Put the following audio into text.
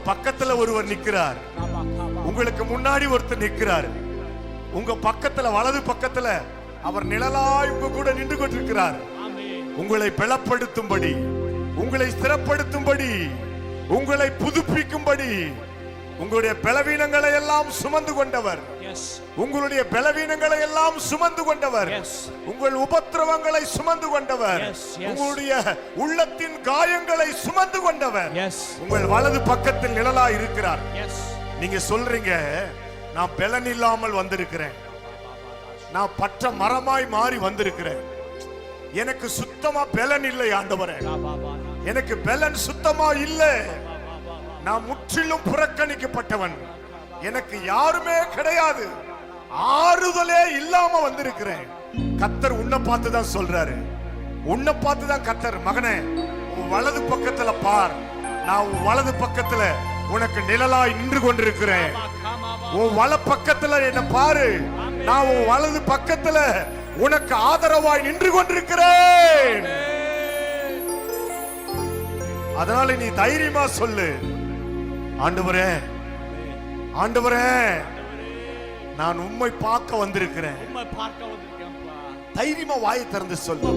பக்கத்துல ஒருவர் நிக்கிறார், உங்களுக்கு முன்னாடி ஒருத்தர் நிக்கிறார், உங்க பக்கத்துல வலது பக்கத்துல அவர் நிழலாய் உங்க கூட நின்று கொண்டிருக்கிறார். உங்களை பலப்படுத்தும்படி, உங்களை ஸ்திரப்படுத்தும்படி, உங்களை புதுப்பிக்கும்படி, உங்களுடைய பலவீனங்களை எல்லாம் சுமந்து கொண்டவர், உங்களுடைய பலவீனங்களை எல்லாம் சுமந்து கொண்டவர், உங்கள் உபத்திரவங்களை சுமந்து கொண்டவர், உங்களுடைய உள்ளத்தின் காயங்களை சுமந்து கொண்டவர் உங்கள் வலது பக்கத்தில் நிழலா இருக்கிறார். நீங்க சொல்றீங்க, நான் பலன் இல்லாமல் வந்திருக்கிறேன், நான் பற்ற மரமாய் மாறி வந்திருக்கிறேன், எனக்கு சுத்தமா பலன் இல்லை ஆண்டவரே, எனக்கு பலன் சுத்தமா இல்லை, நான் முற்றிலும் புறக்கணிக்கப்பட்டவன், எனக்கு யாருமே கிடையாது, ஆறுதலே இல்லாம வந்திருக்கிறேன். கர்த்தர் உன்னை பார்த்து தான் சொல்றாரு, உன்னை பார்த்து தான் கர்த்தர், மகனே உன் வலது பக்கத்துல பார், நான் உன் வலது பக்கத்துல உனக்கு நிழலாய் நின்று கொண்டிருக்கிறேன். உன் வல பக்கத்துல என்ன பாரு, நான் உன் வலது பக்கத்துல உனக்கு ஆதரவாய் நின்று கொண்டிருக்கிறேன். அதனால நீ தைரியமா சொல்லு, ஆண்டவரே ஆண்டவரே நான் உம்மை பார்க்க வந்திருக்கிறேன். தைரியமா வாயை திறந்து சொல்லு.